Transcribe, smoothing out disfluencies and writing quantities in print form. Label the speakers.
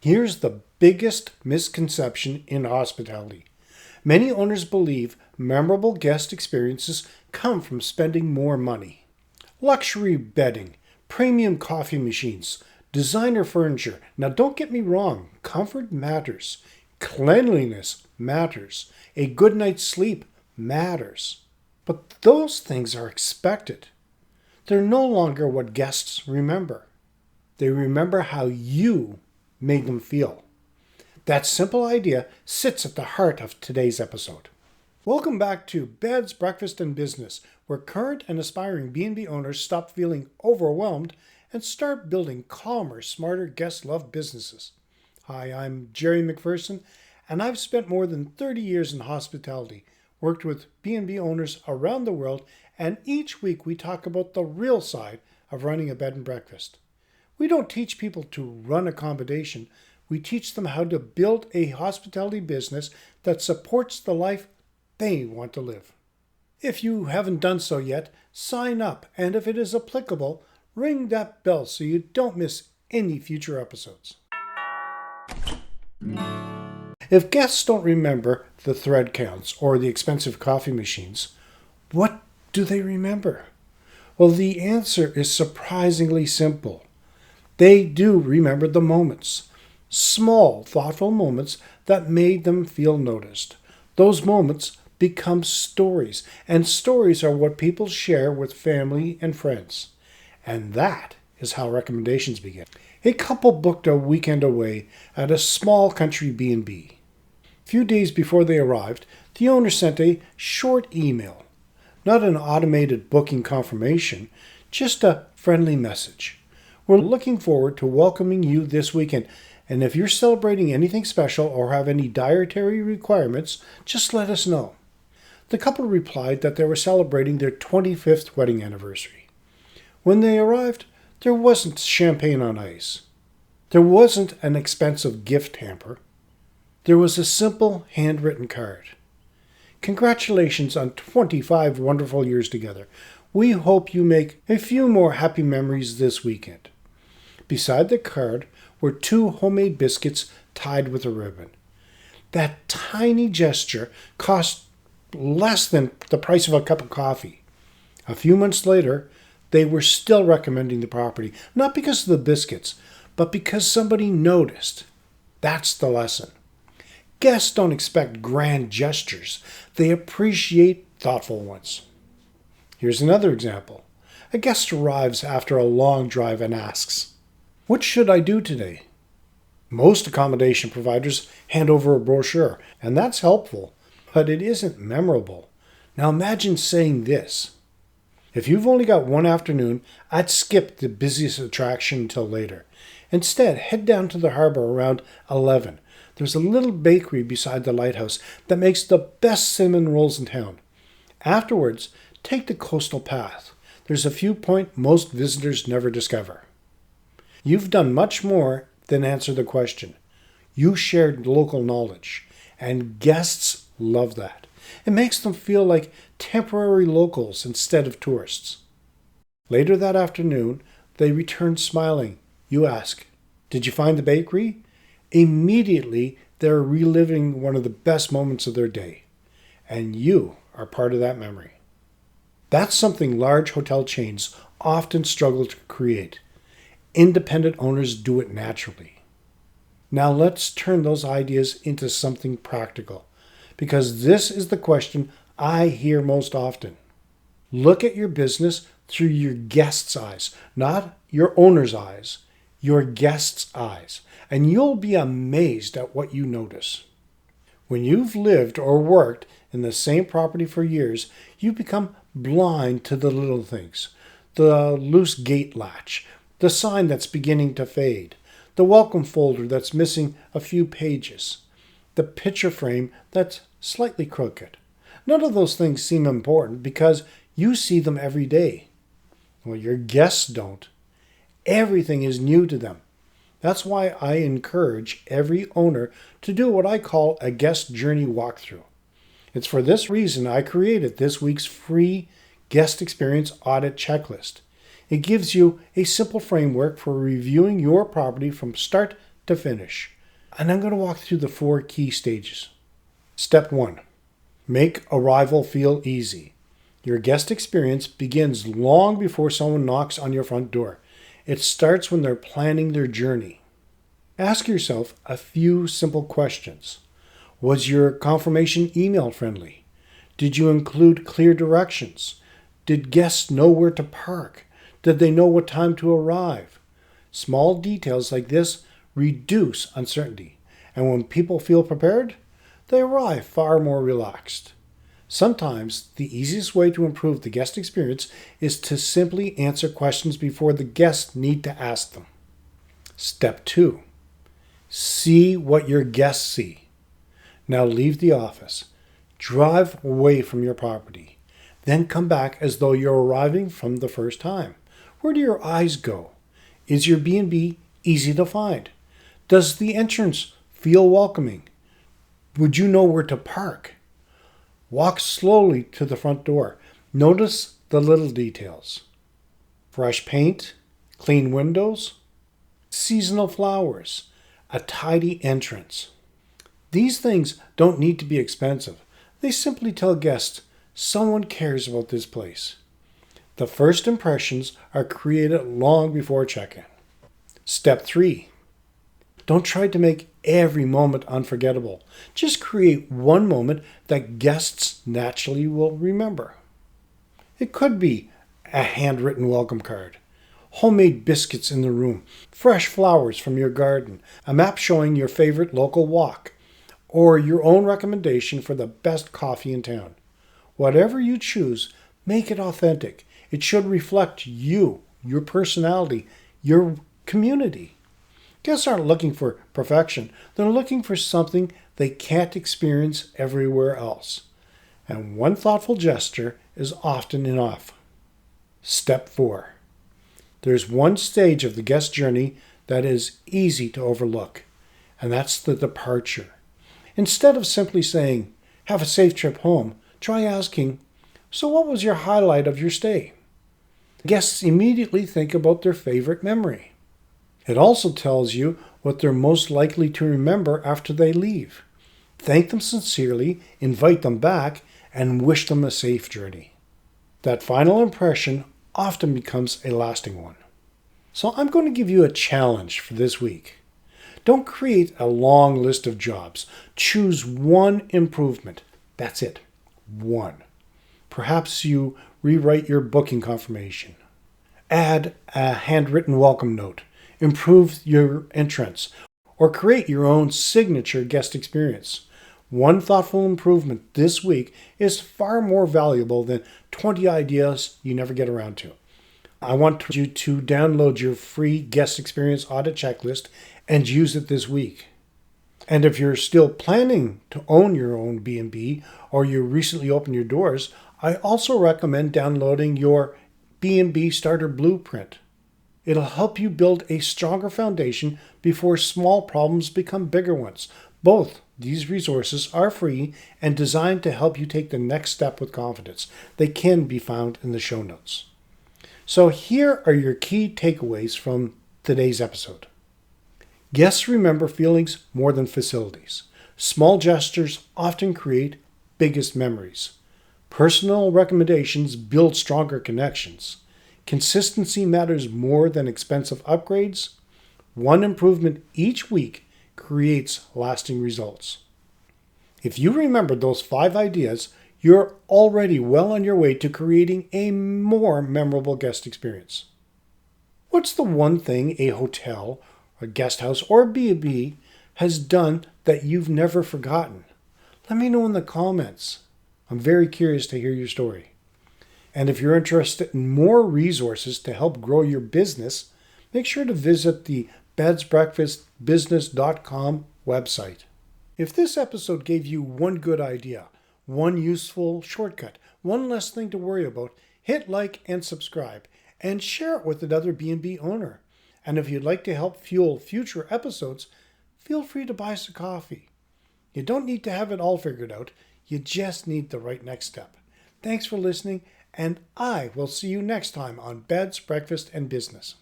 Speaker 1: Here's the biggest misconception in hospitality. Many owners believe memorable guest experiences come from spending more money. Luxury bedding, premium coffee machines, designer furniture. Now, don't get me wrong, comfort matters. Cleanliness matters. A good night's sleep matters. But those things are expected. They're no longer what guests remember. They remember how you made them feel. That simple idea sits at the heart of today's episode. Welcome back to Beds, Breakfast, and Business, where current and aspiring B&B owners stop feeling overwhelmed and start building calmer, smarter, guest-loved businesses. Hi, I'm Jerry McPherson, and I've spent more than 30 years in hospitality, worked with B&B owners around the world, and each week we talk about the real side of running a bed and breakfast. We don't teach people to run accommodation. We teach them how to build a hospitality business that supports the life they want to live. If you haven't done so yet, sign up, and if it is applicable, ring that bell so you don't miss any future episodes. If guests don't remember the thread counts or the expensive coffee machines, what do they remember? Well, the answer is surprisingly simple. They do remember the moments. Small, thoughtful moments that made them feel noticed. Those moments become stories, and stories are what people share with family and friends. And that is how recommendations begin. A couple booked a weekend away at a small country B&B. A few days before they arrived, the owner sent a short email. Not an automated booking confirmation, just a friendly message. We're looking forward to welcoming you this weekend. And if you're celebrating anything special or have any dietary requirements, just let us know. The couple replied that they were celebrating their 25th wedding anniversary. When they arrived, there wasn't champagne on ice. There wasn't an expensive gift hamper. There was a simple handwritten card. Congratulations on 25 wonderful years together. We hope you make a few more happy memories this weekend. Beside the card were 2 homemade biscuits tied with a ribbon. That tiny gesture cost less than the price of a cup of coffee. A few months later, they were still recommending the property, not because of the biscuits, but because somebody noticed. That's the lesson. Guests don't expect grand gestures. They appreciate thoughtful ones. Here's another example. A guest arrives after a long drive and asks, "What should I do today?" Most accommodation providers hand over a brochure, and that's helpful, but it isn't memorable. Now imagine saying this: "If you've only got one afternoon, I'd skip the busiest attraction until later. Instead, head down to the harbor around 11. There's a little bakery beside the lighthouse that makes the best cinnamon rolls in town. Afterwards, take the coastal path. There's a viewpoint most visitors never discover." You've done much more than answer the question. You shared local knowledge, and guests love that. It makes them feel like temporary locals instead of tourists. Later that afternoon, they return smiling. You ask, "Did you find the bakery?" Immediately, they're reliving one of the best moments of their day, and you are part of that memory. That's something large hotel chains often struggle to create. Independent owners do it naturally. Now let's turn those ideas into something practical, because this is the question I hear most often. Look at your business through your guest's eyes, not your owner's eyes, your guest's eyes, and you'll be amazed at what you notice. When you've lived or worked in the same property for years, you become blind to the little things. The loose gate latch, the sign that's beginning to fade, the welcome folder that's missing a few pages, the picture frame that's slightly crooked. None of those things seem important because you see them every day. Well, your guests don't. Everything is new to them. That's why I encourage every owner to do what I call a guest journey walkthrough. It's for this reason I created this week's free guest experience audit checklist. It gives you a simple framework for reviewing your property from start to finish. And I'm going to walk through the 4 key stages. Step 1. Make arrival feel easy. Your guest experience begins long before someone knocks on your front door. It starts when they're planning their journey. Ask yourself a few simple questions. Was your confirmation email friendly? Did you include clear directions? Did guests know where to park? Did they know what time to arrive? Small details like this reduce uncertainty, and when people feel prepared, they arrive far more relaxed. Sometimes the easiest way to improve the guest experience is to simply answer questions before the guests need to ask them. Step 2. See what your guests see. Now leave the office. Drive away from your property. Then come back as though you're arriving from the first time. Where do your eyes go? Is your B&B easy to find? Does the entrance feel welcoming? Would you know where to park? Walk slowly to the front door. Notice the little details. Fresh paint, clean windows, seasonal flowers, a tidy entrance. These things don't need to be expensive. They simply tell guests someone cares about this place. The first impressions are created long before check-in. Step 3. Don't try to make every moment unforgettable. Just create one moment that guests naturally will remember. It could be a handwritten welcome card, homemade biscuits in the room, fresh flowers from your garden, a map showing your favorite local walk, or your own recommendation for the best coffee in town. Whatever you choose, make it authentic. It should reflect you, your personality, your community. Guests aren't looking for perfection. They're looking for something they can't experience everywhere else. And one thoughtful gesture is often enough. Step 4. There's one stage of the guest journey that is easy to overlook, and that's the departure. Instead of simply saying, "Have a safe trip home," try asking, "So what was your highlight of your stay?" Guests immediately think about their favorite memory. It also tells you what they're most likely to remember after they leave. Thank them sincerely, invite them back, and wish them a safe journey. That final impression often becomes a lasting one. So I'm going to give you a challenge for this week. Don't create a long list of jobs. Choose one improvement. That's it. One. Perhaps you rewrite your booking confirmation. Add a handwritten welcome note. Improve your entrance. Or create your own signature guest experience. One thoughtful improvement this week is far more valuable than 20 ideas you never get around to. I want you to download your free guest experience audit checklist and use it this week. And if you're still planning to own your own B&B or you recently opened your doors, I also recommend downloading your B&B Starter Blueprint. It'll help you build a stronger foundation before small problems become bigger ones. Both these resources are free and designed to help you take the next step with confidence. They can be found in the show notes. So here are your key takeaways from today's episode. Guests remember feelings more than facilities. Small gestures often create biggest memories. Personal recommendations build stronger connections. Consistency matters more than expensive upgrades. One improvement each week creates lasting results. If you remembered those 5 ideas, you're already well on your way to creating a more memorable guest experience. What's the one thing a hotel, a guest house, or a B&B has done that you've never forgotten? Let me know in the comments. I'm very curious to hear your story. And if you're interested in more resources to help grow your business, make sure to visit the bedsbreakfastbusiness.com website. If this episode gave you one good idea, one useful shortcut, one less thing to worry about, hit like and subscribe, and share it with another B&B owner. And if you'd like to help fuel future episodes, feel free to buy us a coffee. You don't need to have it all figured out. You just need the right next step. Thanks for listening, and I will see you next time on Beds, Breakfast, and Business.